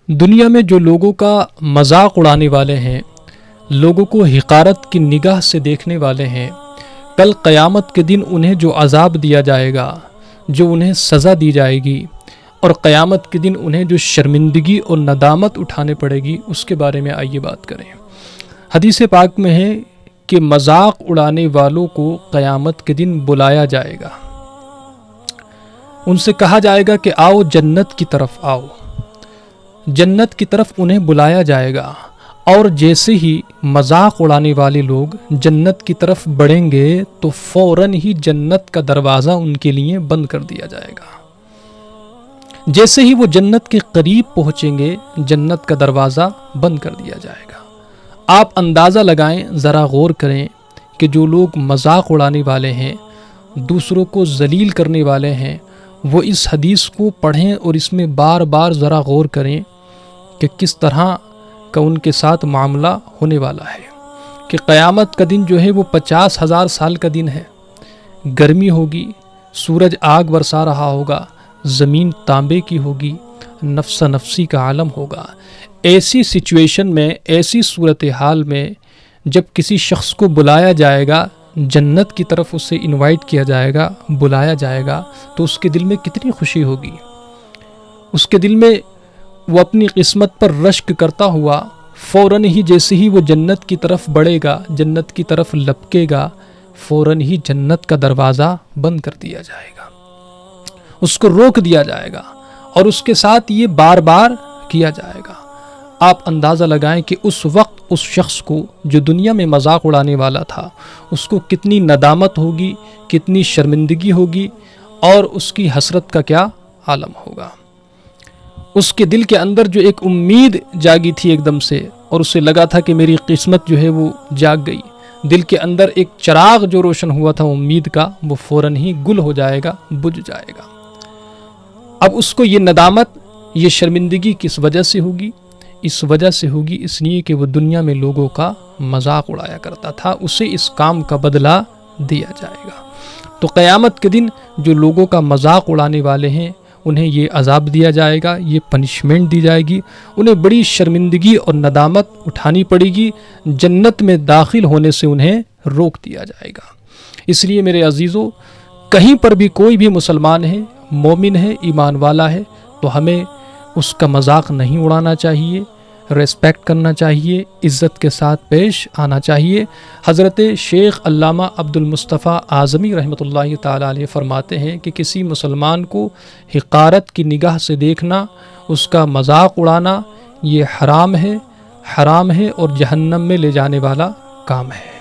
دنیا میں جو لوگوں کا مذاق اڑانے والے ہیں، لوگوں کو حقارت کی نگاہ سے دیکھنے والے ہیں، کل قیامت کے دن انہیں جو عذاب دیا جائے گا، جو انہیں سزا دی جائے گی، اور قیامت کے دن انہیں جو شرمندگی اور ندامت اٹھانے پڑے گی، اس کے بارے میں آئیے بات کریں۔ حدیث پاک میں ہے کہ مذاق اڑانے والوں کو قیامت کے دن بلایا جائے گا، ان سے کہا جائے گا کہ آؤ جنت کی طرف آؤ، جنت کی طرف انہیں بلایا جائے گا، اور جیسے ہی مذاق اڑانے والے لوگ جنت کی طرف بڑھیں گے تو فوراً ہی جنت کا دروازہ ان کے لیے بند کر دیا جائے گا۔ جیسے ہی وہ جنت کے قریب پہنچیں گے، جنت کا دروازہ بند کر دیا جائے گا۔ آپ اندازہ لگائیں، ذرا غور کریں کہ جو لوگ مذاق اڑانے والے ہیں، دوسروں کو ذلیل کرنے والے ہیں، وہ اس حدیث کو پڑھیں اور اس میں بار بار ذرا غور کریں کہ کس طرح کا ان کے ساتھ معاملہ ہونے والا ہے، کہ قیامت کا دن جو ہے وہ 50,000 سال کا دن ہے، گرمی ہوگی، سورج آگ برسا رہا ہوگا، زمین تانبے کی ہوگی، نفس نفسی کا عالم ہوگا۔ ایسی سچویشن میں، ایسی صورتحال میں جب کسی شخص کو بلایا جائے گا، جنت کی طرف اسے انوائٹ کیا جائے گا، بلایا جائے گا، تو اس کے دل میں کتنی خوشی ہوگی۔ اس کے دل میں وہ اپنی قسمت پر رشک کرتا ہوا فوراً ہی، جیسے ہی وہ جنت کی طرف بڑھے گا، جنت کی طرف لپکے گا، فوراً ہی جنت کا دروازہ بند کر دیا جائے گا، اس کو روک دیا جائے گا، اور اس کے ساتھ یہ بار بار کیا جائے گا۔ آپ اندازہ لگائیں کہ اس وقت اس شخص کو جو دنیا میں مذاق اڑانے والا تھا، اس کو کتنی ندامت ہوگی، کتنی شرمندگی ہوگی، اور اس کی حسرت کا کیا عالم ہوگا۔ اس کے دل کے اندر جو ایک امید جاگی تھی ایک دم سے، اور اسے لگا تھا کہ میری قسمت جو ہے وہ جاگ گئی، دل کے اندر ایک چراغ جو روشن ہوا تھا امید کا، وہ فوراً ہی گل ہو جائے گا، بجھ جائے گا۔ اب اس کو یہ ندامت، یہ شرمندگی کس وجہ سے ہوگی؟ اس وجہ سے ہوگی اس لیے کہ وہ دنیا میں لوگوں کا مذاق اڑایا کرتا تھا، اسے اس کام کا بدلہ دیا جائے گا۔ تو قیامت کے دن جو لوگوں کا مذاق اڑانے والے ہیں، انہیں یہ عذاب دیا جائے گا، یہ پنشمنٹ دی جائے گی، انہیں بڑی شرمندگی اور ندامت اٹھانی پڑے گی، جنت میں داخل ہونے سے انہیں روک دیا جائے گا۔ اس لیے میرے عزیزو، کہیں پر بھی کوئی بھی مسلمان ہے، مومن ہے، ایمان والا ہے، تو ہمیں اس کا مذاق نہیں اڑانا چاہیے، ریسپیکٹ کرنا چاہیے، عزت کے ساتھ پیش آنا چاہیے۔ حضرت شیخ علامہ عبد المصطفیٰ اعظمی رحمۃ اللہ تعالیٰ علیہ فرماتے ہیں کہ کسی مسلمان کو حقارت کی نگاہ سے دیکھنا، اس کا مذاق اڑانا، یہ حرام ہے اور جہنم میں لے جانے والا کام ہے۔